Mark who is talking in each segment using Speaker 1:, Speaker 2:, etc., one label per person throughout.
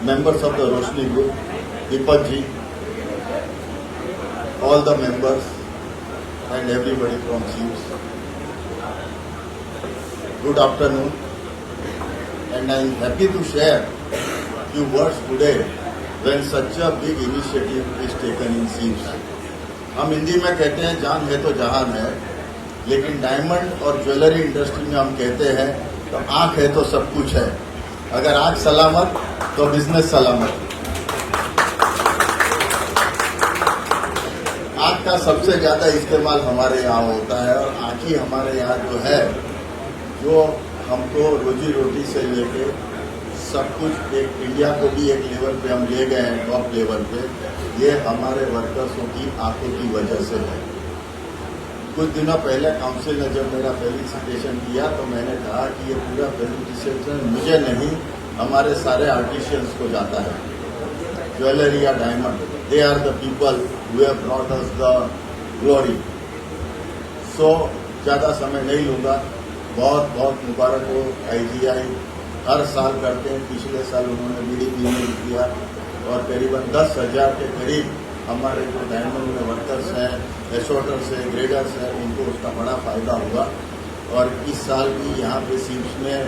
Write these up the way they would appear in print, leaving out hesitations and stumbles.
Speaker 1: members of the Roshni Group, Deepak ji, all the members and everybody from Chiefs. Good afternoon, and I am happy to share few words today when such a big initiative is taken in Chiefs. हम हिंदी में कहते हैं जान है तो जहान है, लेकिन डायमंड और ज्वेलरी इंडस्ट्री में हम कहते हैं तो आंख है तो सब कुछ है. अगर आंख सलामत तो बिजनेस सलामत. आंख का सबसे ज्यादा इस्तेमाल हमारे यहाँ होता है और आंख ही हमारे यहाँ जो है, जो हमको रोजी रोटी से लेके सब कुछ एक इंडिया को भी एक लेवल पे हम ले गए हैं, टॉप लेवल पे. ये हमारे वर्कर्सों की आंखों की वजह से है. कुछ दिनों पहले काउंसिल ने जब मेरा फेलिसिटेशन किया तो मैंने कहा कि ये पूरा फेलिसिटेशन मुझे नहीं, हमारे सारे आर्टिशियंस को जाता है. ज्वेलरी या diamond, they are the people who have brought us the glory. So ज़्यादा समय नहीं लूँगा. बहुत बहुत मुबारक हो. IGI हर साल करते हैं. पिछले साल उन्होंने BDP में किया और करीबन 10,000 के करीब हमारे जो डायमंड में वर्कर्स हैं, एशोर्टर्स हैं, ग्रेडर्स हैं, उनको उसका बड़ा फायदा होगा. और इस साल भी यहाँ पे सीप्स में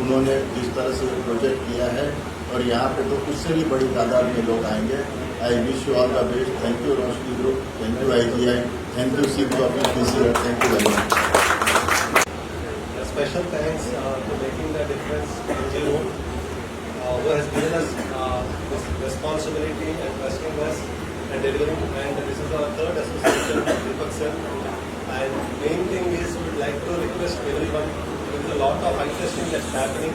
Speaker 1: उन्होंने जिस तरह से प्रोजेक्ट किया है और यहाँ पे तो उससे भी बड़ी तादाद में लोग आएंगे. I wish you all the best. Thank you Roshni group, thank you IGI, thank you SEEPZ office PC, thank you very much.
Speaker 2: Special thanks to Making the Difference NGO, who has given us this responsibility and trusting us and delivering. And this is our third association with Deepak sir. And main thing is we would like to request everyone. There is a lot of eye testing that's happening.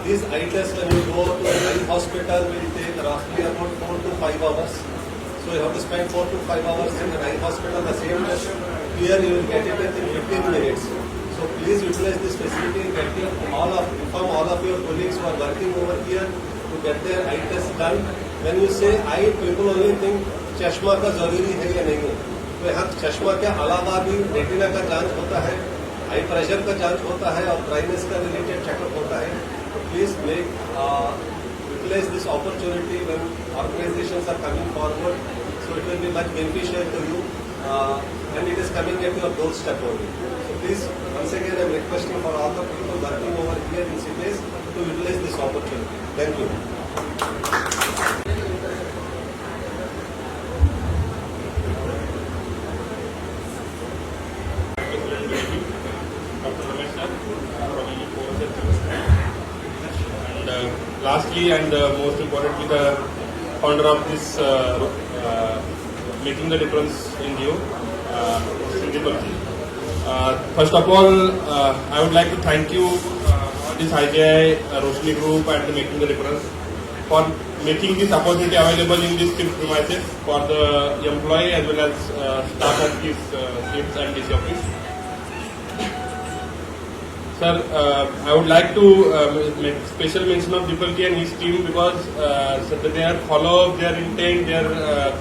Speaker 2: These eye tests, when you go to an eye hospital, will take roughly about 4 to 5 hours. So you have to spend 4 to 5 hours in an eye hospital. The same test here you will get it in 15 minutes. So please utilize this facility and inform all of your colleagues who are working over here to get their eye test done. When you say eye, people only think चश्मा का जरूरी है या नहीं. तो यहाँ चश्मा के अलावा भी रेटिना का जांच होता है, आई प्रेशर का जांच होता है और ड्राइनेस का रिलेटेड चेकअप होता है. तो please utilize this opportunity when organizations are coming forward. So it will be much beneficial to you and it is coming at your doorstep only. So please, once again, I am requesting for all the people working over here in CPS to utilize this opportunity. Thank you.
Speaker 3: And lastly and most importantly, the founder of this Making the Difference NGO, Deepak ji. First of all, I would like to thank you, this IGI, Roshni Group and Making the Difference for making this opportunity available in this SIPS premises for the employee as well as staff of this SIPS and DC office. Sir, I would like to make special mention of Deepak ji and his team because their follow-up, their intent, their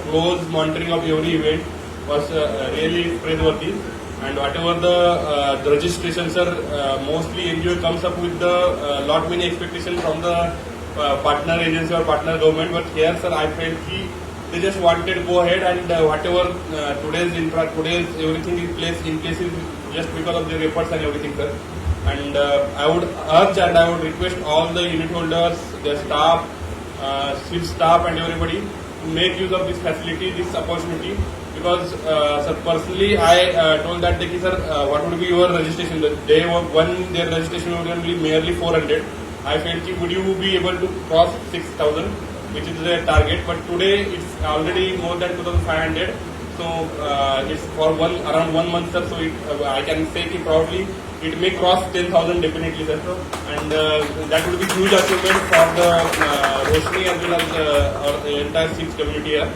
Speaker 3: close monitoring of every event was really praiseworthy. And whatever the registration, sir, mostly NGO comes up with the lot many expectations from the partner agency or partner government. But here, sir, I felt they just wanted to go ahead and whatever today's everything in place is just because of their efforts and everything, sir. And I would urge and I would request all the unit holders, their staff, SIPS staff and everybody to make use of this facility, this opportunity. Because sir, personally I told that sir, what would be your registration? The day one their registration would be merely 400. I felt would you be able to cross 6,000, which is the target. But today it's already more than 2,500. So it's for around 1 month, sir. So I can say proudly it may cross 10,000 definitely, sir. And that would be huge achievement for the Roshni as well as the entire SIPS community here.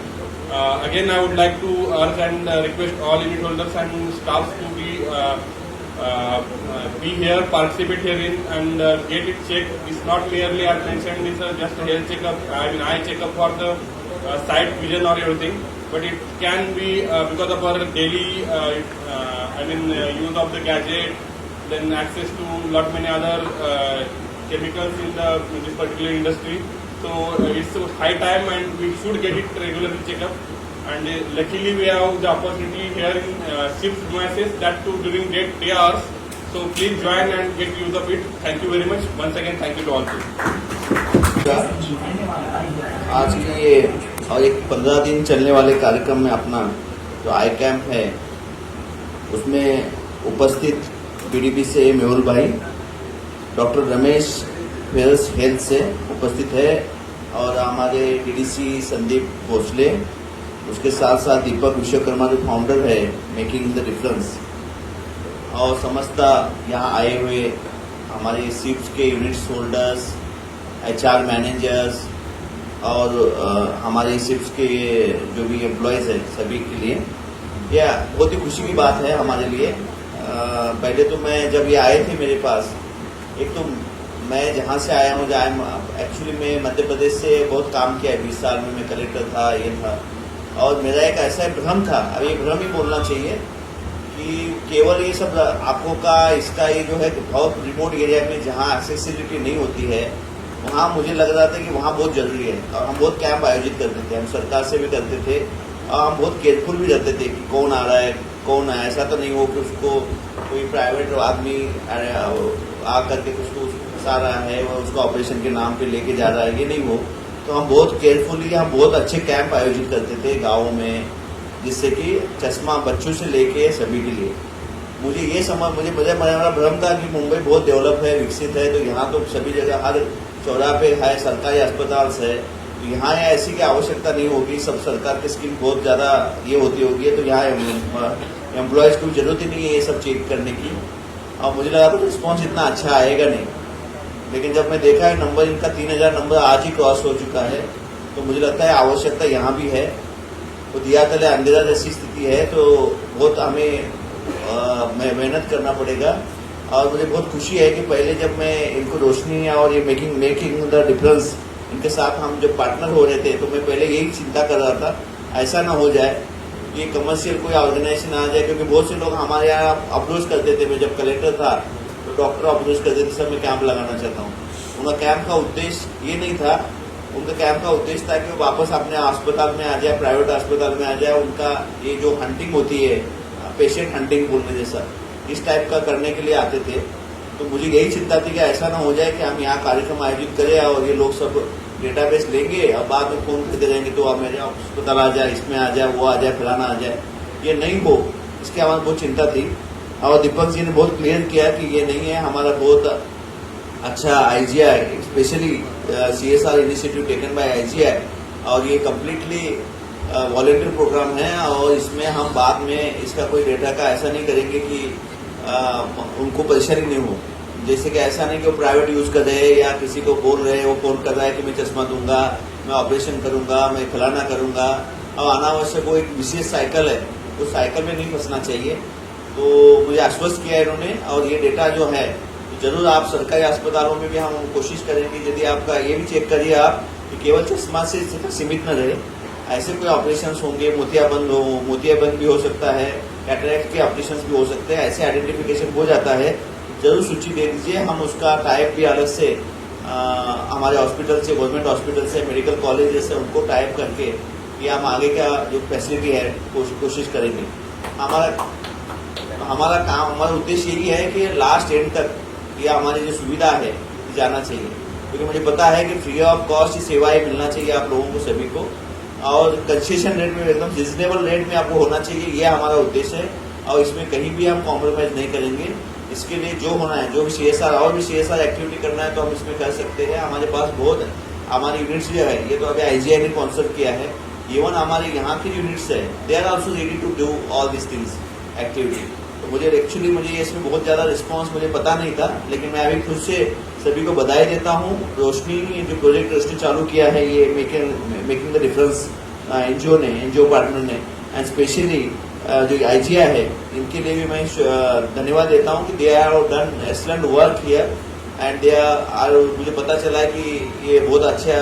Speaker 3: Again, I would like to urge and request all unit holders and staffs to be here, participate herein and get it checked. It's not merely, I mentioned, it's just a health checkup, eye checkup for the sight, vision or everything. But it can be because of our daily, use of the gadget, then access to lot many other chemicals in this particular industry. So it's high time and we should get it regularly checkup. And luckily we have the opportunity here in SIPS premises, that too during day hours. So please join and get use of it. Thank you very much. Once again, thank you to all.
Speaker 4: आज के ये और एक 15 दिन चलने वाले कार्यक्रम में अपना जो आई कैंप है उसमें उपस्थित पीडीपी से मेहुल भाई, डॉक्टर रमेश वेल्स हेल्थ से उपस्थित है और हमारे डीडीसी संदीप भोसले, उसके साथ साथ दीपक विश्वकर्मा जो फाउंडर है मेकिंग द डिफरेंस, और समस्त यहाँ आए हुए हमारे सिप्स के यूनिट्स होल्डर्स, एचआर मैनेजर्स और हमारे सिप्स के जो भी एम्प्लॉयज़ हैं सभी के लिए यह बहुत ही खुशी की बात है हमारे लिए। पहले तो मैं जब ये आए थे मेरे पास, एक तो मैं जहाँ से आया हूँ एक्चुअली मैं मध्य प्रदेश से बहुत काम किया है, 20 साल में मैं कलेक्टर था, ये था, और मेरा एक ऐसा भ्रम था, अब ये भ्रम ही बोलना चाहिए कि केवल ये सब आंखों का इसका ये जो है बहुत रिमोट एरिया में जहाँ एक्सेसिबिलिटी नहीं होती है वहाँ मुझे लग रहा था कि वहाँ बहुत जरूरी है। और हम बहुत कैंप आयोजित करते थे, हम सरकार से भी करते थे और हम बहुत केयरफुल भी रहते थे कि कौन आ रहा है कौन है, ऐसा तो नहीं हो कि उसको कोई प्राइवेट आदमी आ करके उसको फंसा रहा है और उसको ऑपरेशन के नाम पे लेके जा रहा है, ये नहीं हो। तो हम बहुत केयरफुली हम बहुत अच्छे कैंप आयोजित करते थे गाँवों में, जिससे कि चश्मा बच्चों से लेके सभी के लिए। मुझे ये समझ मुझे मेरा भ्रम था कि मुंबई बहुत डेवलप है, विकसित है, तो यहाँ तो सभी जगह हर चौराहे पे है सरकारी अस्पताल है, तो यहाँ ऐसी की आवश्यकता नहीं होगी, सब सरकार की स्कीम बहुत ज़्यादा ये होती होगी, तो यहाँ एम्प्लॉयज़ की जरूरत ही नहीं है ये सब चेक करने की। और मुझे लगा था रिस्पॉन्स इतना अच्छा आएगा नहीं, लेकिन जब मैं देखा है नंबर इनका 3000 नंबर आज ही क्रॉस हो चुका है, तो मुझे लगता है आवश्यकता यहाँ भी है। तो दिया तले अंधेरा जैसी स्थिति है, तो बहुत हमें मेहनत करना पड़ेगा। और मुझे बहुत खुशी है कि पहले जब मैं इनको रोशनी और ये मेकिंग द डिफरेंस इनके साथ हम जब पार्टनर हो रहे थे, तो मैं पहले यही चिंता कर रहा था ऐसा ना हो जाए कि कमर्शियल कोई ऑर्गेनाइजेशन आ जाए, क्योंकि बहुत से लोग हमारे यहाँ अप्रोच करते थे। मैं जब कलेक्टर था तो डॉक्टर अप्रोच करते थे, सब मैं कैंप लगाना चाहता हूँ। उनका कैंप का उद्देश्य ये नहीं था, उनका कैंप का उद्देश्य था कि वो वापस अपने अस्पताल में आ जाए, प्राइवेट अस्पताल में आ जाए। उनका ये जो हंटिंग होती है, पेशेंट हंटिंग बोलने जैसा, इस टाइप का करने के लिए आते थे। तो मुझे यही चिंता थी कि ऐसा ना हो जाए कि हम यहाँ कार्यक्रम आयोजित करें और ये लोग सब डेटाबेस लेंगे और बाद में फोन करते रहेंगे तो आप मेरे अस्पताल आ जाए, इसमें आ जाए, वो आ जाए, फलाना आ जाए, ये नहीं हो, इसकी हमारी बहुत चिंता थी। और दीपक जी ने बहुत क्लियर किया कि ये नहीं है, हमारा बहुत अच्छा IGI, specially CSR initiative taken by IGI, और ये कम्प्लीटली वॉलेंटियर प्रोग्राम है। और इसमें हम बाद में इसका कोई डेटा का ऐसा नहीं करेंगे कि उनको परेशानी नहीं हो। जैसे कि ऐसा नहीं कि वो प्राइवेट यूज कर रहे हैं या किसी को बोल रहे हैं, वो फोन कर रहा है कि मैं चश्मा दूंगा, मैं ऑपरेशन करूंगा, मैं फलाना करूंगा, और अनावश्यक वो एक विशेष साइकिल है, उस साइकिल में नहीं फंसना चाहिए। तो मुझे आश्वस्त किया इन्होंने, और ये डेटा जो है तो जरूर आप सरकारी अस्पतालों में भी हम कोशिश करेंगे, यदि आपका ये भी चेक करिए आप कि केवल चश्मा से सीमित न रहे, ऐसे कोई ऑपरेशन होंगे, मोतियाबंद भी हो सकता है, कैटरेक्ट के ऑपरेशन भी हो सकते हैं, ऐसे आइडेंटिफिकेशन हो जाता है, जरूर सूची दे दीजिए। हम उसका टाइप भी अलग से हमारे हॉस्पिटल से, गवर्नमेंट हॉस्पिटल से, मेडिकल कॉलेज से उनको टाइप करके ये हम आगे का जो फैसिलिटी है कोशिश करेंगे। हमारा काम, हमारा उद्देश्य यही है कि लास्ट एंड तक ये हमारी जो सुविधा है जाना चाहिए, क्योंकि मुझे पता है कि फ्री ऑफ कॉस्ट सेवाएं मिलना चाहिए आप लोगों को सभी को, और कंसेशन रेट में एकदम रिजनेबल रेट में आपको होना चाहिए, ये हमारा उद्देश्य है। और इसमें कहीं भी हम कॉम्प्रोमाइज नहीं करेंगे। इसके लिए जो होना है, जो भी CSR और भी CSR एक्टिविटी करना है तो हम इसमें कर सकते हैं। हमारे पास बहुत हमारी यूनिट्स जो है, ये तो अभी IGI ने स्पॉन्सर किया है, इवन हमारे यहाँ की यूनिट्स है, they are also ready to do all this things activity. तो मुझे इसमें बहुत ज़्यादा रिस्पॉन्स मुझे पता नहीं था, लेकिन मैं अभी खुद से सभी को बधाई देता हूँ। रोशनी जो प्रोजेक्ट रोशनी चालू किया है, ये making the difference NGO partner ने, एंड स्पेशली जो IGI है, इनके लिए भी मैं धन्यवाद देता हूँ कि they are done excellent work here, and they are, मुझे पता चला है कि ये बहुत अच्छा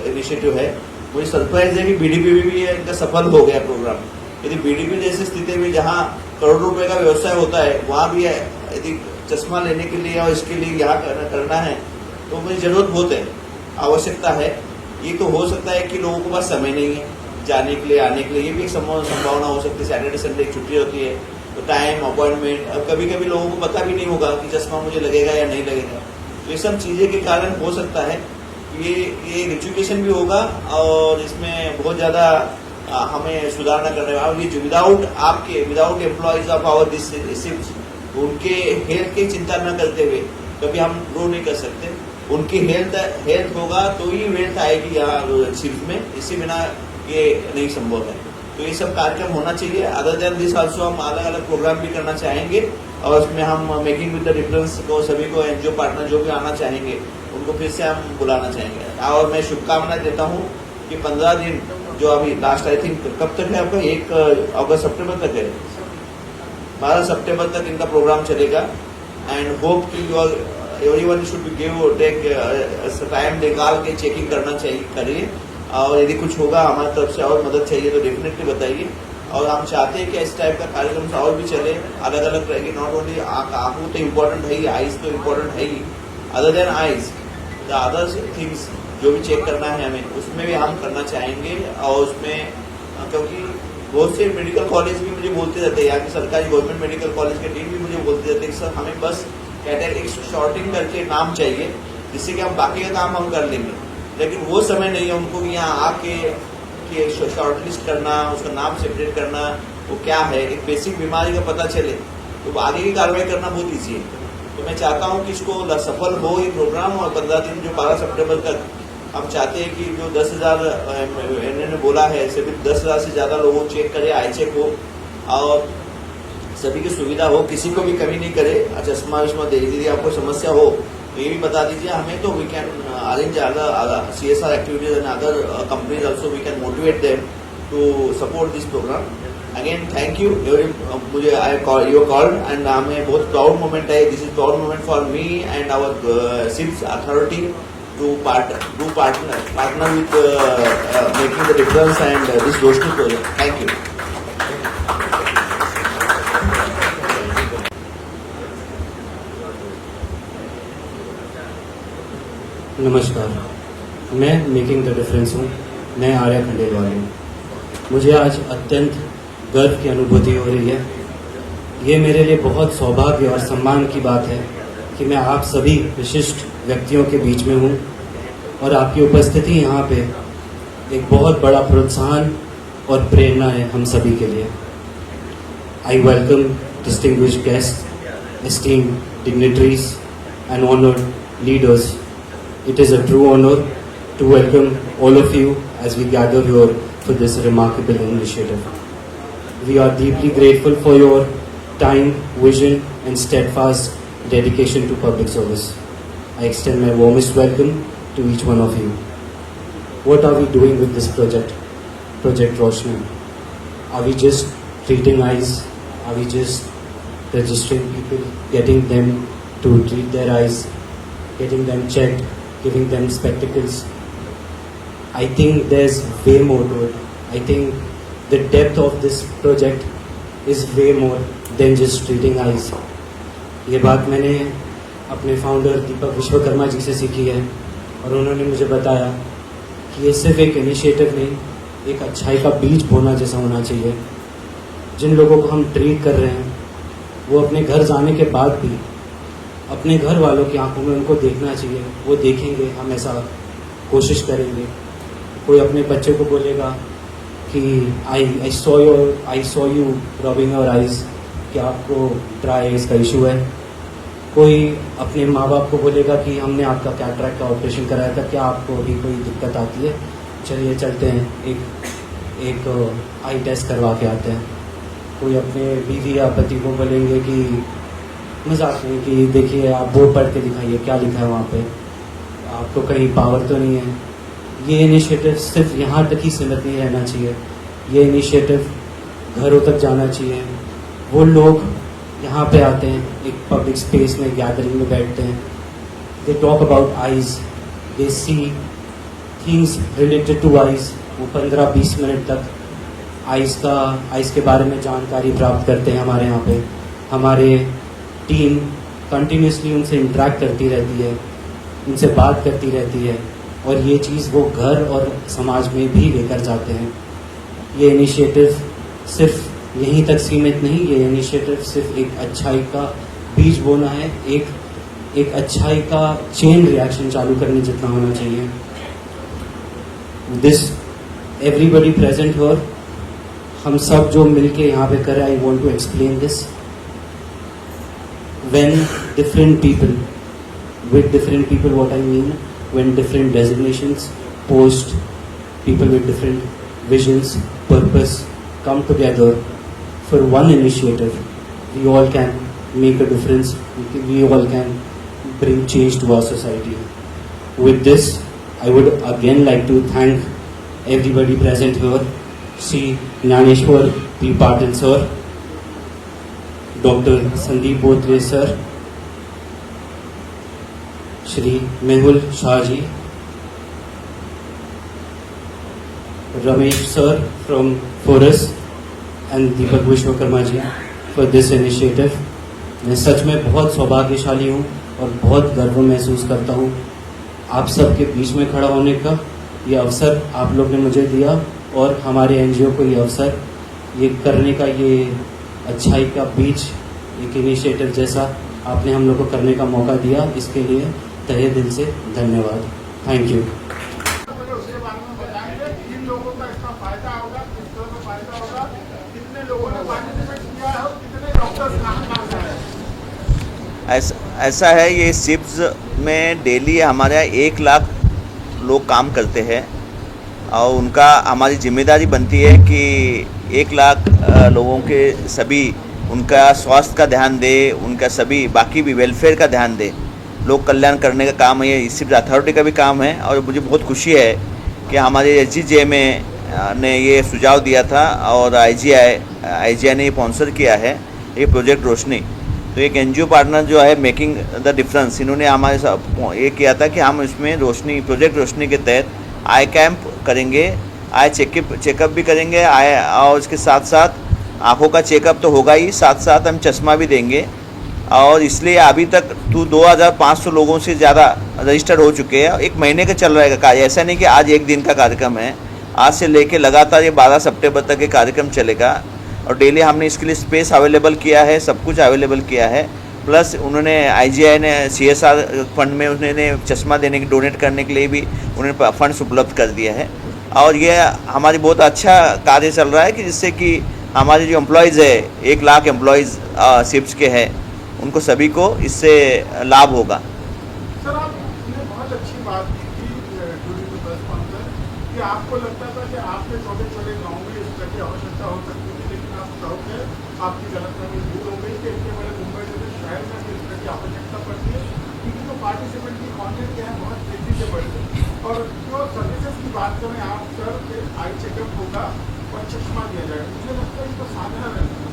Speaker 4: इनिशिएटिव है। मुझे सरप्राइज है कि BDP में भी इनका सफल हो गया प्रोग्राम। यदि BDP जैसी स्थिति में जहाँ करोड़ रुपए का व्यवसाय होता है, वहाँ भी यदि चश्मा लेने के लिए और इसके लिए यहाँ करना है, तो मुझे जरूरत बहुत है, आवश्यकता है। ये तो हो सकता है कि लोगों के पास समय नहीं है जाने के लिए, आने के लिए, ये भी एक संभावना हो सकती है। सैटरडे संडे एक छुट्टी होती है तो टाइम अपॉइंटमेंट, अब कभी कभी लोगों को पता भी नहीं होगा कि चश्मा मुझे लगेगा या नहीं लगेगा। तो ये सब चीज़ें के कारण हो सकता है ये एजुकेशन भी होगा और इसमें बहुत ज़्यादा हमें सुधार न करने वाला। ये without employees of our this उनके हेल्थ की चिंता न करते हुए कभी हम ग्रो नहीं कर सकते। उनकी हेल्थ होगा तो ही वेल्थ आएगी यहाँ शिफ्ट में, इसी बिना ये नहीं संभव है। तो ये सब कार्यक्रम होना चाहिए। अदर देन दिस ऑल्सो हम अलग अलग प्रोग्राम भी करना चाहेंगे और उसमें हम मेकिंग विद द डिफरेंस को सभी को एनजीओ पार्टनर जो भी आना चाहेंगे उनको फिर से हम बुलाना चाहेंगे। और मैं शुभकामनाएं देता हूँ कि 15 दिन जो अभी लास्ट आई थिंक कब तक है आपका, 1 अगस्त सितंबर तक है, 12 सितंबर तक इनका प्रोग्राम चलेगा। एंड होप कि एवरीवन शुड टेक टाइम निकाल के चेकिंग करना चाहिए, करिए। और यदि कुछ होगा हमारी तरफ से और मदद चाहिए तो डेफिनेटली बताइए। और हम चाहते हैं कि इस टाइप का कार्यक्रम और भी चले, अलग अलग रहेगी। नॉट ओनली आंखों तो इम्पोर्टेंट है ही, आईज तो इम्पोर्टेंट है ही। Other than eyes the other things जो भी चेक करना है हमें, उसमें भी हम करना चाहेंगे। और उसमें क्योंकि बहुत से मेडिकल कॉलेज भी मुझे बोलते रहते हैं, यहाँ की सरकारी गवर्नमेंट मेडिकल कॉलेज के डीन भी मुझे बोलते रहते हैं कि सर हमें बस कैटेगरी शॉर्टिंग करके नाम चाहिए जिससे कि हम बाकी का काम हम कर लेंगे। लेकिन वो समय नहीं है उनको कि यहाँ आके शॉर्ट लिस्ट करना, उसका नाम सेपरेट करना, वो क्या है, एक बेसिक बीमारी का पता चले तो आगे की कार्रवाई करना बहुत ईजी है। तो मैं चाहता हूँ कि इसको सफल हो ये प्रोग्राम। और 15 दिन जो 12 सितंबर तक हम चाहते हैं कि जो 10,000 इन्होंने बोला है, सिर्फ 10,000 से ज़्यादा लोगों को चेक करे, आई चेक हो और सभी की सुविधा हो, किसी को भी कमी नहीं करे। चश्मा विश्मा दे दीजिए, आपको समस्या हो तो ये भी बता दीजिए हमें, तो we can arrange other CSR activities and other companies also, we can motivate them to support this program. Again thank you मुझे यू कॉल्ड एंड हमें बहुत प्राउड मोमेंट है। This is proud moment for me and our SEEPZ authority to partner with making the difference and this Roshni project. Thank you.
Speaker 5: नमस्कार, मैं making the difference हूँ, मैं आर्या खंडेलवाल हूँ। मुझे आज अत्यंत गर्व की अनुभूति हो रही है। ये मेरे लिए बहुत सौभाग्य और सम्मान की बात है कि मैं आप सभी विशिष्ट व्यक्तियों के बीच में हूँ और आपकी उपस्थिति यहाँ पे एक बहुत बड़ा प्रोत्साहन और प्रेरणा है हम सभी के लिए। I welcome distinguished guest, esteemed dignitaries and honored leaders. It is a true honor to welcome all of you as we gather here for this remarkable initiative. We are deeply grateful for your time, vision and steadfast dedication to public service. I extend my warmest welcome to each one of you. What are we doing with this project, Project Roshni? Are we just treating eyes? Are we just registering people, getting them to treat their eyes, getting them checked, giving them spectacles? I think there's way more to it. I think the depth of this project is way more than just treating eyes. ये बात मैंने अपने founder दीपक विश्वकर्मा जी से सीखी है और उन्होंने मुझे बताया कि ये सिर्फ एक इनिशिएटिव नहीं, एक अच्छाई का बीज बोना जैसा होना चाहिए। जिन लोगों को हम ट्रीट कर रहे हैं वो अपने घर जाने के बाद भी अपने घर वालों की आंखों में उनको देखना चाहिए, वो देखेंगे, हम ऐसा कोशिश करेंगे। कोई अपने बच्चे को बोलेगा कि I saw you rubbing your eyes, कि आपको ड्राई आइज का इशू है। कोई अपने माँ बाप को बोलेगा कि हमने आपका कैटरैक्ट का ऑपरेशन कराया था, क्या आपको अभी कोई दिक्कत आती है, चलिए चलते हैं एक आई टेस्ट करवा के आते हैं। कोई अपने बीवी या पति को बोलेंगे कि मजाक में कि देखिए आप वो पढ़ के दिखाइए क्या लिखा है वहाँ पे, आपको कहीं पावर तो नहीं है। ये इनिशिएटिव सिर्फ यहाँ तक ही सीमित नहीं रहना चाहिए, ये इनिशिएटिव घरों तक जाना चाहिए। वो लोग यहाँ पे आते हैं, एक पब्लिक स्पेस में गैदरिंग में बैठते हैं, they talk about eyes, they see things related to eyes. वो 15-20 मिनट तक आइज के बारे में जानकारी प्राप्त करते हैं। हमारे यहाँ पे हमारे टीम कंटिन्यूसली उनसे इंटरेक्ट करती रहती है, उनसे बात करती रहती है और ये चीज़ वो घर और समाज में भी लेकर जाते हैं। ये इनिशिएटिव सिर्फ यहीं तक सीमित नहीं, ये इनिशिएटिव सिर्फ एक अच्छाई का बीज बोना है, एक अच्छाई का चेन रिएक्शन चालू करने जितना होना चाहिए। दिस एवरीबडी प्रेजेंट हियर, हम सब जो मिलके यहाँ पे कर रहे हैं, I want to explain this. When different people, with different people, what I mean, when different designations, post, people with different visions, purpose come together for one initiative, we all can make a difference, we all can bring change to our society. With this, I would again like to thank everybody present here, Sri Gnaneshwar P. Patil sir, doctor Sandeep Botre sir, Shri Mehul Shah ji, Ramesh sir from Forus and Deepak Vishwakarma ji for this initiative. मैं सच में बहुत सौभाग्यशाली हूँ और बहुत गर्व महसूस करता हूँ आप सबके बीच में खड़ा होने का। ये अवसर आप लोग ने मुझे दिया और हमारे एनजीओ को ये अवसर ये करने का, ये अच्छाई का बीज, एक इनिशिएटिव जैसा आपने हम लोग को करने का मौका दिया, इसके लिए तहे दिल से धन्यवाद। Thank you.
Speaker 6: उसके बारे में बताएंगे किन लोगों का इसका फायदा होगा, किस तरह का फायदा होगा, कितने लोगों ने पार्टिसिपेट किया है और कितने डॉक्टर्स कहाँ हैं।
Speaker 4: ऐसा है, ये शिफ्ट्स में डेली हमारे यहाँ 1 लाख लोग काम करते हैं और उनका हमारी जिम्मेदारी बनती है कि 1 लाख लोगों के सभी उनका स्वास्थ्य का ध्यान दे, उनका सभी बाकी भी वेलफेयर का ध्यान दे। लोक कल्याण करने का काम है, ये शिफ्ट अथॉरिटी का भी काम है। और मुझे बहुत खुशी है कि हमारे SGJ में ने ये सुझाव दिया था और IGI ने स्पॉन्सर किया है ये प्रोजेक्ट रोशनी। तो एक NGO पार्टनर जो है मेकिंग द डिफरेंस, इन्होंने हमारे साथ ये किया था कि हम इसमें रोशनी, प्रोजेक्ट रोशनी के तहत आई कैंप करेंगे, आई चेकअप भी करेंगे, और इसके साथ साथ आँखों का चेकअप तो होगा ही, साथ साथ हम चश्मा भी देंगे। और इसलिए अभी तक 2500 लोगों से ज़्यादा रजिस्टर हो चुके हैं। 1 महीने का चल रहेगा कार्य, ऐसा नहीं कि आज 1 दिन का कार्यक्रम है। आज से लेके लगातार ये 12 सितंबर तक ये कार्यक्रम चलेगा और डेली हमने इसके लिए स्पेस अवेलेबल किया है, सब कुछ अवेलेबल किया है। प्लस उन्होंने IGI ने CSR फंड में उन्होंने चश्मा देने की, डोनेट करने के लिए भी उन्होंने फंड्स उपलब्ध कर दिया है। और ये हमारी बहुत अच्छा कार्य चल रहा है कि जिससे कि हमारे जो एम्प्लॉयज़ है, 1 लाख एम्प्लॉयज़ शिफ्ट्स के हैं, उनको सभी को इससे लाभ होगा।
Speaker 6: सर, आपने बहुत अच्छी बात की थी ड्यूरिंग द प्रेस कॉन्फ्रेंस कि आपको लगता था कि आपके छोटे-छोटे गाँव में इस तरह की आवश्यकता हो सकती थी, लेकिन आप प्राउड है, आपकी गलतफहमी दूर हो गई कि इतने बड़े मुंबई जैसे शहर में भी इस तरह की आवश्यकता पड़ती है, क्योंकि जो पार्टिसिपेंट की क्वांटिटी है बहुत तेजी से बढ़ गई। और जो सर्विसेज की बात करें आप सर, आई चेकअप होगा और चश्मा दिया जाएगा, मुझे लगता है इसको साझा रहना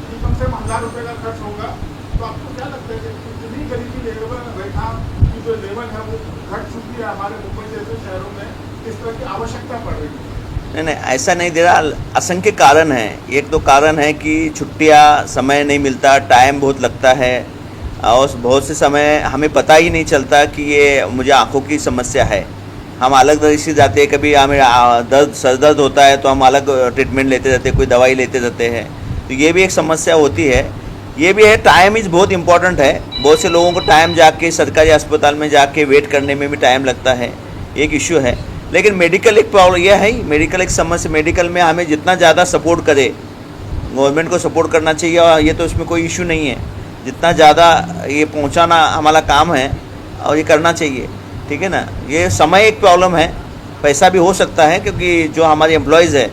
Speaker 6: कि कम से कम 1000 रुपये का खर्च होगा। तो आपको क्या लगता है कि इतनी गरीबी रेखा की जो लेवल है वो घट चुकी है हमारे मुंबई जैसे शहरों में, इस तरह की आवश्यकता पड़ रही है?
Speaker 4: नहीं, ऐसा नहीं दे रहा। असंख्य कारण है। एक तो कारण है कि छुट्टियां, समय नहीं मिलता, टाइम बहुत लगता है और बहुत से समय हमें पता ही नहीं चलता कि ये मुझे आँखों की समस्या है। हम अलग तरह से जाते हैं, कभी हमें सर दर्द होता है तो हम अलग ट्रीटमेंट लेते रहते हैं, कोई दवाई लेते रहते हैं, तो ये भी एक समस्या होती है। ये भी है, टाइम इज़ बहुत इम्पॉर्टेंट है। बहुत से लोगों को टाइम जाके सरकारी अस्पताल में जाके वेट करने में भी टाइम लगता है, एक इश्यू है। लेकिन मेडिकल एक प्रॉब्लम यह है, मेडिकल एक समस्या, मेडिकल में हमें जितना ज़्यादा सपोर्ट करे, गवर्नमेंट को सपोर्ट करना चाहिए और ये तो इसमें कोई इशू नहीं है। जितना ज़्यादा ये पहुंचाना हमारा काम है और ये करना चाहिए, ठीक है ना। ये समय एक प्रॉब्लम है, पैसा भी हो सकता है क्योंकि जो हमारे एम्प्लॉयज़ है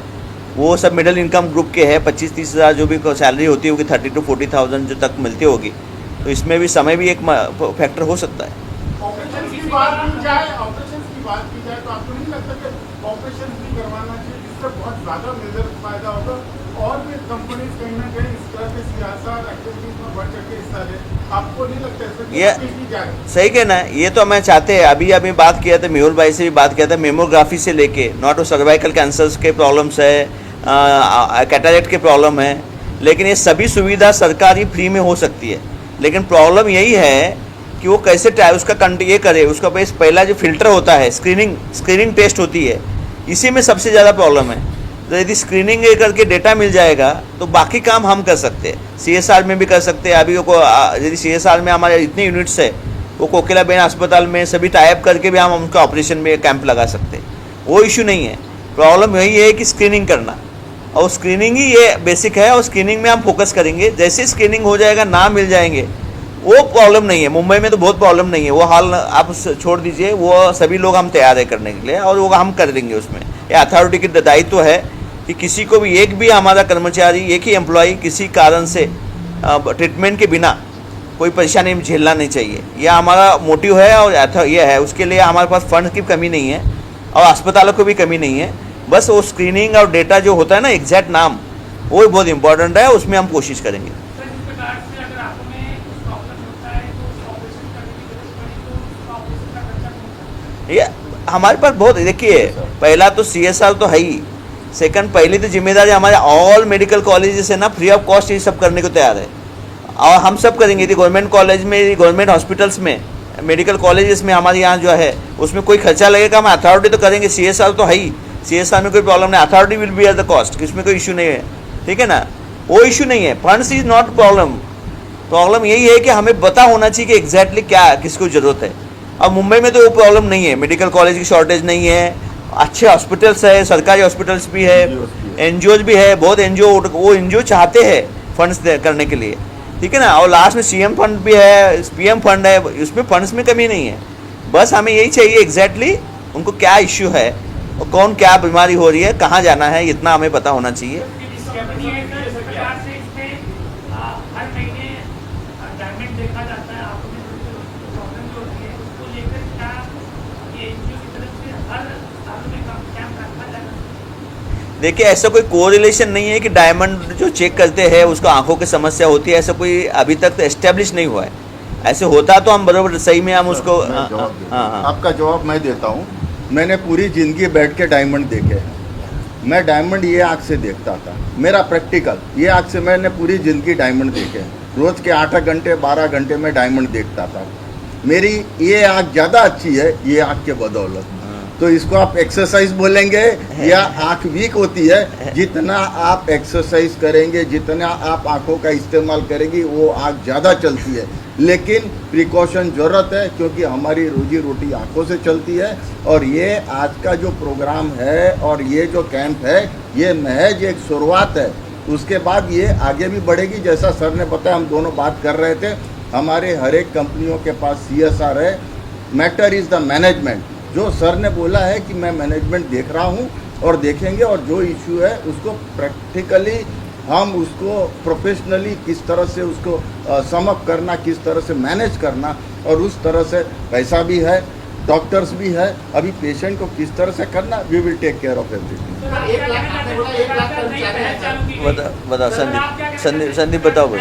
Speaker 4: वो सब मिडिल इनकम ग्रुप के हैं। 25-30 हज़ार जो भी सैलरी होती होगी, 30 to 40,000 जो तक मिलती होगी, तो इसमें भी समय भी एक फैक्टर हो सकता है।
Speaker 6: ऑपरेशन की बात की जाए तो आपको नहीं लगता कि ऑपरेशन भी करवाना चाहिए, जिससे बहुत ज़्यादा मेजर फायदा होगा और भी कंपनीज कहीं ना कहीं इस तरह के सियासत एक्टिविटीज में बढ़ चढ़ के हिस्सा ले? आपको नहीं लगता
Speaker 4: ये सही कहना है? ये तो मैं चाहते हैं। अभी बात किया था, मेहुल भाई से भी बात किया था, मेमोग्राफी से लेके नॉट सर्वाइकल कैंसर्स के प्रॉब्लम्स है, कैटरेक्ट के प्रॉब्लम है, लेकिन ये सभी सुविधा सरकारी फ्री में हो सकती है। लेकिन प्रॉब्लम यही है कि वो कैसे उसका ये करे, उसका पहला जो फिल्टर होता है, स्क्रीनिंग टेस्ट होती है, इसी में सबसे ज़्यादा प्रॉब्लम है। तो यदि स्क्रीनिंग करके डेटा मिल जाएगा तो बाकी काम हम कर सकते हैं, CSR में भी कर सकते हैं। अभी यदि CSR में हमारे इतने यूनिट्स है, वो कोकिलाबेन अस्पताल में सभी टाइप करके भी हम उनका ऑपरेशन में कैंप लगा सकते हैं, वो इशू नहीं है। प्रॉब्लम यही है कि स्क्रीनिंग करना, और स्क्रीनिंग ही ये बेसिक है, और स्क्रीनिंग में हम फोकस करेंगे। जैसे स्क्रीनिंग हो जाएगा, नाम मिल जाएंगे, वो प्रॉब्लम नहीं है। मुंबई में तो बहुत प्रॉब्लम नहीं है, वो हाल आप छोड़ दीजिए, वो सभी लोग हम तैयार है करने के लिए, और वो हम कर देंगे। उसमें ये अथॉरिटी की दायित्व है कि किसी को भी, एक भी हमारा कर्मचारी, एक ही एम्प्लॉय किसी कारण से ट्रीटमेंट के बिना कोई परेशानी झेलना नहीं चाहिए। यह हमारा मोटिव है, और यह है, उसके लिए हमारे पास फंड की कमी नहीं है और अस्पतालों को भी कमी नहीं है। बस वो स्क्रीनिंग और डेटा जो होता है ना, एग्जैक्ट नाम, वो बहुत इंपॉर्टेंट है, उसमें हम कोशिश करेंगे। ये हमारे पास बहुत, देखिए पहला तो CSR तो है ही, सेकंड पहली तो जिम्मेदारी हमारे ऑल मेडिकल कॉलेजेस है ना, फ्री ऑफ कॉस्ट ये सब करने को तैयार है, और हम सब करेंगे। यदि गवर्नमेंट कॉलेज में, गवर्नमेंट हॉस्पिटल्स में, मेडिकल कॉलेजेस में हमारे यहाँ जो है उसमें कोई खर्चा लगेगा, हम अथॉरिटी तो करेंगे। CSR तो है ही, CSR में कोई प्रॉब्लम नहीं, authority will be at the cost, इसमें कोई इशू नहीं है, ठीक है ना, वो इशू नहीं है। फंड्स इज नॉट प्रॉब्लम यही है कि हमें पता होना चाहिए कि एग्जैक्टली क्या किसको ज़रूरत है। अब मुंबई में तो वो प्रॉब्लम नहीं है, मेडिकल कॉलेज की शॉर्टेज नहीं है, अच्छे हॉस्पिटल्स है, सरकारी हॉस्पिटल्स भी है, NGOs भी है, बहुत वो NGO चाहते हैं फंड्स करने के लिए, ठीक है ना। और लास्ट में CM फंड भी है, PM फंड है, उसमें फंड्स में कमी नहीं है। बस हमें यही चाहिए एग्जैक्टली उनको क्या इश्यू है, और कौन क्या बीमारी हो रही है, कहाँ जाना है, इतना हमें पता होना चाहिए। देखिए ऐसा कोई कोरिलेशन नहीं है कि डायमंड जो चेक करते हैं उसको आंखों की समस्या होती है, ऐसा कोई अभी तक तो एस्टेब्लिश नहीं हुआ है। ऐसे होता तो हम बराबर सही में हम उसको हाँ।
Speaker 1: आपका जवाब मैं देता हूँ। मैंने पूरी ज़िंदगी बैठ के डायमंड देखे हैं। मैं डायमंड ये आँख से देखता था, मेरा प्रैक्टिकल ये आँख से मैंने पूरी ज़िंदगी डायमंड देखे हैं। रोज़ के 8 घंटे 12 घंटे में डायमंड देखता था। मेरी ये आँख ज़्यादा अच्छी है ये आँख के बदौलत। तो इसको आप एक्सरसाइज बोलेंगे या आँख वीक होती है, जितना आप एक्सरसाइज करेंगे, जितना आप आँखों का इस्तेमाल करेंगे, वो आँख ज़्यादा चलती है। लेकिन प्रिकॉशन ज़रूरत है, क्योंकि हमारी रोजी रोटी आँखों से चलती है। और ये आज का जो प्रोग्राम है और ये जो कैंप है, ये महज एक शुरुआत है। उसके बाद ये आगे भी बढ़ेगी। जैसा सर ने बताया, हम दोनों बात कर रहे थे, हमारे हर एक कंपनियों के पास CSR है। Matter is the management. जो सर ने बोला है कि मैं मैनेजमेंट देख रहा हूँ और देखेंगे, और जो इशू है उसको प्रैक्टिकली हम उसको प्रोफेशनली किस तरह से उसको समअप करना, किस तरह से मैनेज करना, और उस तरह से पैसा भी है, डॉक्टर्स भी है, अभी पेशेंट को किस तरह से करना, we will take care of everything.
Speaker 4: बताओ संदीप बताओ भाई।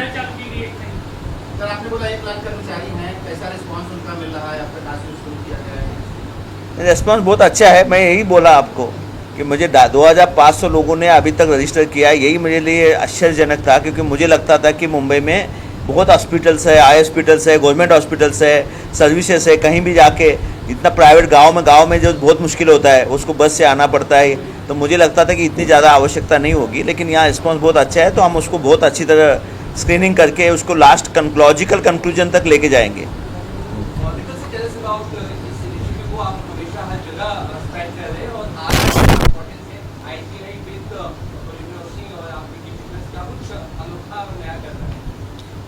Speaker 7: सर आपने बोला 1 लाख कर्मचारी हैं, कैसा रिस्पांस उनका मिल रहा है, आपका टास्क शुरू किया गया है?
Speaker 4: रिस्पांस बहुत अच्छा है। मैं यही बोला आपको कि मुझे 2500 लोगों ने अभी तक रजिस्टर किया है। यही मेरे लिए आश्चर्यजनक था, क्योंकि मुझे लगता था कि मुंबई में बहुत हॉस्पिटल्स है, आई हॉस्पिटल्स है, गवर्नमेंट हॉस्पिटल्स है, सर्विसेज है, कहीं भी जाके इतना प्राइवेट गांव में जो बहुत मुश्किल होता है, उसको बस से आना पड़ता है। तो मुझे लगता था कि इतनी ज़्यादा आवश्यकता नहीं होगी, लेकिन यहाँ रिस्पॉन्स बहुत अच्छा है। तो हम उसको बहुत अच्छी तरह स्क्रीनिंग करके उसको लास्ट लॉजिकल कंक्लूजन तक लेके जाएंगे।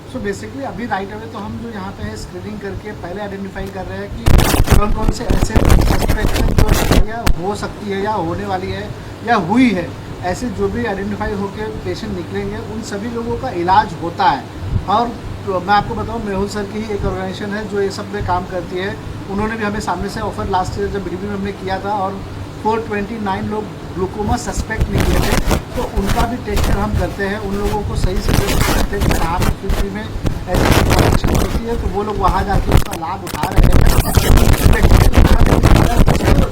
Speaker 6: सो बेसिकली अभी राइट अवे तो हम जो यहाँ पे है स्क्रीनिंग करके पहले आइडेंटिफाई कर रहे हैं कि कौन कौन से ऐसे सस्पेक्ट हैं जो या हो सकती है या होने वाली है या हुई है। ऐसे जो भी आइडेंटिफाई होकर पेशेंट निकलेंगे उन सभी लोगों का इलाज होता है। और तो मैं आपको बताऊं, मेहुल सर की ही एक ऑर्गेनाइजेशन है जो ये सब में काम करती है। उन्होंने भी हमें सामने से ऑफर लास्ट ईयर जब रिव्यू में हमने किया था, और 429 लोग ग्लूकोमा सस्पेक्ट निकले थे। तो उनका भी टेक केयर हम करते हैं। उन लोगों को सही से करते हैं कि यहाँ पर फ्यूचर में ऐसी इंफॉर्मेशन होती है तो वो लोग वहाँ जाके उसका लाभ उठा रहे हैं।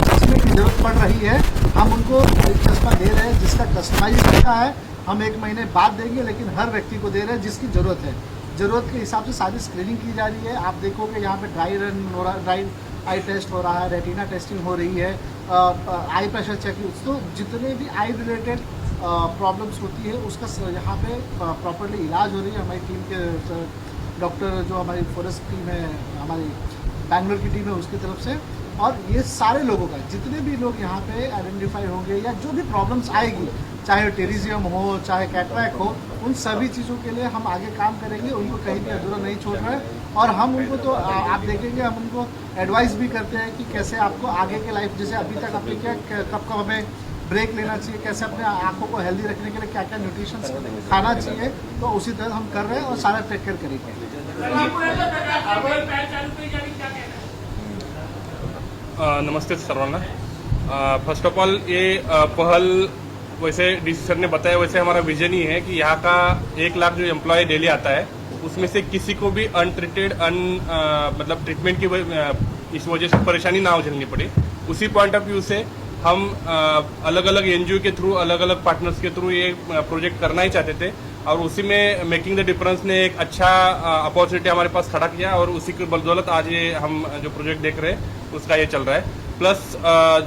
Speaker 6: चश्मे की जरूरत पड़ रही है, हम उनको एक चश्मा दे रहे हैं जिसका कस्टमाइज होता है। हम 1 महीने बाद देंगे, लेकिन हर व्यक्ति को दे रहे हैं जिसकी ज़रूरत है। ज़रूरत के हिसाब से सारी स्क्रीनिंग की जा रही है। आप देखोगे यहाँ पे ड्राई आई टेस्ट हो रहा है, रेटिना टेस्टिंग हो रही है, आई प्रेशर चेक। तो जितने भी आई रिलेटेड प्रॉब्लम्स होती है उसका यहाँ पे प्रॉपरली इलाज हो रही है। हमारी टीम के डॉक्टर जो हमारी फॉरेस्ट टीम है, हमारी बैंगलोर की टीम है, उसकी तरफ से। और ये सारे लोगों का, जितने भी लोग यहाँ पे आइडेंटिफाई होंगे या जो भी प्रॉब्लम्स आएगी, चाहे टेरिजियम हो, चाहे कैटरैक्ट हो, उन सभी चीज़ों के लिए हम आगे काम करेंगे। उनको कहीं भी अधूरा नहीं छोड़ रहे हैं। और हम उनको तो आप देखेंगे, हम उनको एडवाइस भी करते हैं कि कैसे आपको आगे के लाइफ, जैसे अभी तक आपने क्या कब कब हमें ब्रेक लेना चाहिए, कैसे अपने आँखों को हेल्दी रखने के लिए क्या क्या न्यूट्रिशन खाना चाहिए, तो उसी तरह हम कर रहे हैं और सारा टेक केयर करेंगे।
Speaker 3: नमस्ते सर्वांना। फर्स्ट ऑफ ऑल ये पहल वैसे डीसी सर ने बताया, वैसे हमारा विजन ही है कि यहाँ का 1 लाख जो एम्प्लॉय डेली आता है उसमें से किसी को भी अनट्रीटेड मतलब ट्रीटमेंट की इस वजह से परेशानी ना हो झेलनी पड़े। उसी पॉइंट ऑफ व्यू से हम अलग अलग एनजीओ के थ्रू, अलग अलग पार्टनर्स के थ्रू ये प्रोजेक्ट करना ही चाहते थे। और उसी में मेकिंग द डिफरेंस ने एक अच्छा अपॉर्चुनिटी हमारे पास खड़ा किया और उसी की बदौलत आज ये हम जो प्रोजेक्ट देख रहे हैं उसका ये चल रहा है। प्लस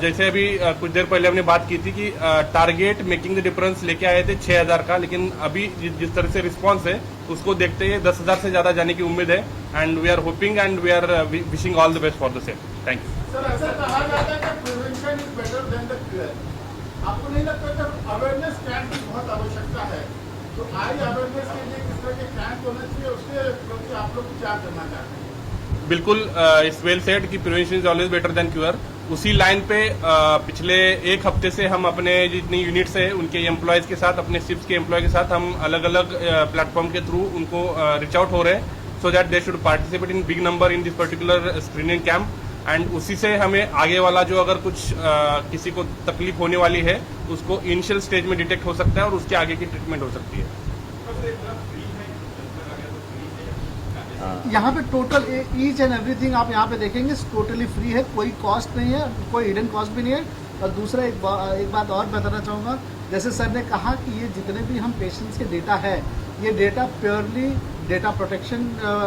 Speaker 3: जैसे अभी कुछ देर पहले हमने बात की थी कि टारगेट मेकिंग द डिफरेंस लेके आए थे 6000 का, लेकिन अभी जिस तरह से रिस्पांस है उसको देखते हुए 10,000 से ज़्यादा जाने की उम्मीद है। And we are hoping and we are wishing all the best for the same. Thank you.
Speaker 6: Sir, ऐसा कहा जाता है कि prevention is better than the cure. आपको नहीं लगता कि अवेयरनेस कैंप की बहुत आवश्यकता है? तो आई अवेयरनेस के लिए किस तरह के कैंप होना चाहिए, उसके प्रति आप लोग क्या करना चाहते हैं?
Speaker 3: बिल्कुल, इट्स वेल सेड कि prevention is always better than cure. उसी लाइन पे पिछले 1 हफ्ते से हम अपने जितनी यूनिट्स है उनके एम्प्लॉयज के साथ, अपने शिप्स के एम्प्लॉय के साथ हम अलग अलग प्लेटफॉर्म के थ्रू उनको रीच आउट हो रहे हैं, so that they should participate in big number in this particular screening camp. And उसी से हमें आगे वाला जो अगर कुछ किसी को तकलीफ होने वाली है उसको इनिशियल स्टेज में डिटेक्ट हो सकता है और उसके आगे की ट्रीटमेंट हो सकती है।
Speaker 6: यहाँ पे टोटल ईच एंड एवरीथिंग आप यहाँ पे देखेंगे टोटली फ्री है, कोई कॉस्ट नहीं है, कोई हिडन कॉस्ट भी नहीं है। और दूसरा एक बात और बताना चाहूँगा, जैसे सर ने कहा कि ये जितने भी हम पेशेंट्स के डेटा है, ये डेटा प्योरली डेटा प्रोटेक्शन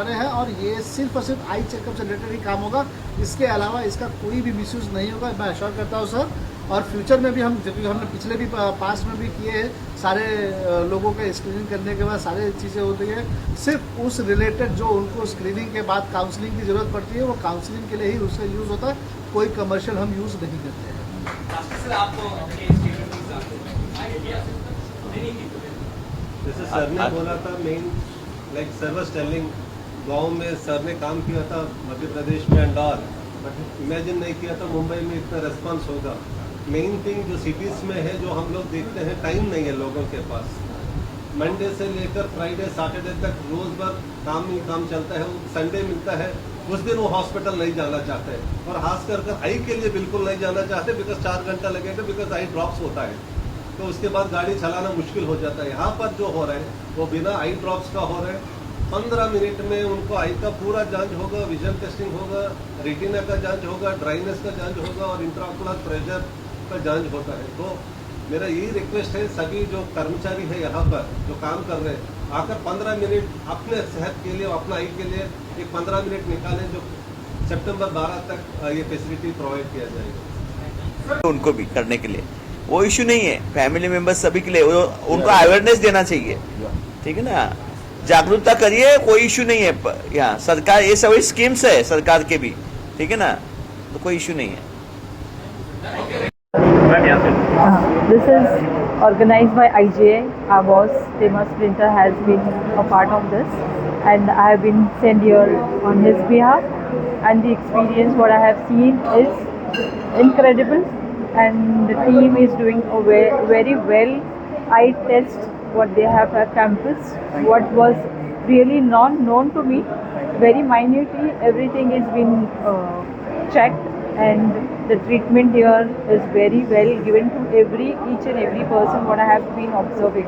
Speaker 6: है और ये सिर्फ और सिर्फ आई चेकअप से रिलेटेड ही काम होगा। इसके अलावा इसका कोई भी मिसयूज़ नहीं होगा, मैं अश्योर करता हूँ सर। और फ्यूचर में भी हम, जबकि हमने पिछले भी पास्ट में भी किए हैं, सारे लोगों का स्क्रीनिंग करने के बाद सारी चीज़ें होती है, सिर्फ उस रिलेटेड जो उनको स्क्रीनिंग के बाद काउंसलिंग की ज़रूरत पड़ती है वो काउंसलिंग के लिए ही उसका यूज़ होता है, कोई कमर्शियल हम यूज़ नहीं करते हैं।
Speaker 2: जैसे सर ने बोला था, main like sir was telling, गांव में सर ने काम किया था मध्य प्रदेश में एंड ऑल, बट इमेजिन नहीं किया था मुंबई में इतना रिस्पांस होगा। मेन थिंग जो सिटीज़ में है, जो हम लोग देखते हैं, टाइम नहीं है लोगों के पास। मंडे से लेकर फ्राइडे सैटरडे तक रोज भर काम ही काम चलता है। संडे मिलता है, उस दिन वो हॉस्पिटल नहीं जाना चाहते और खास कर आई के लिए बिल्कुल नहीं जाना चाहते, बिकॉज 4 घंटा लगेगा, बिकॉज आई ड्रॉप्स होता है, तो उसके बाद गाड़ी चलाना मुश्किल हो जाता है। यहाँ पर जो हो रहा है वो बिना आई ड्रॉप्स का हो रहा है। 15 मिनट में उनको आई का पूरा जांच होगा, विजन टेस्टिंग होगा, रेटिना का जांच होगा, ड्राइनेस का जांच होगा और इंट्राओकुलर प्रेशर का जांच होता है। तो मेरा यही रिक्वेस्ट है, सभी जो कर्मचारी है यहाँ पर जो काम कर रहे हैं, आकर 15 मिनट अपने सेहत के लिए, अपना आई के लिए एक 15 मिनट निकालें, जो सितंबर 12 तक ये फैसिलिटी प्रोवाइड किया जाएगा।
Speaker 4: उनको भी करने के लिए वो इश्यू नहीं है, फैमिली मेंबर्स सभी के लिए उनको अवेयरनेस देना चाहिए, ठीक है ना, जागरूकता करिए, कोई इश्यू नहीं है। यहाँ सरकार ये सभी स्कीम्स है सरकार के भी, ठीक है ना, तो कोई इश्यू नहीं है।
Speaker 8: This is organized by IGA. Our boss, Tema Splinter, has been a part of this, and I have been sent here on his behalf. And the experience, what I have seen, is incredible, and the team is doing a very well. Eye test, what they have at campus, what was really not known to me, very minutely, everything is been checked. And the treatment here is very well given to each and every person what I have been observing.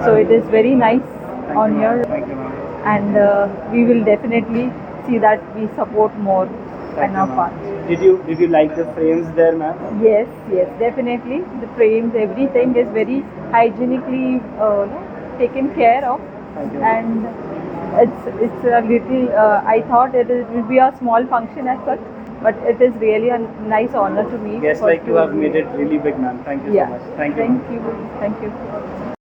Speaker 8: So it is very nice on here, and we will definitely see that we support more on our part.
Speaker 9: Did you like the frames there, ma'am?
Speaker 8: Yes, definitely. The frames, everything is very hygienically taken care of, and It's a little. I thought it will be a small function as such, but it is really a nice honor to me.
Speaker 9: Guess
Speaker 8: for
Speaker 9: like you
Speaker 8: to
Speaker 9: have
Speaker 8: be-
Speaker 9: made it really big, ma'am. Thank you
Speaker 8: Yeah.
Speaker 9: so much. Thank you. ma'am.
Speaker 8: Thank you. Thank you.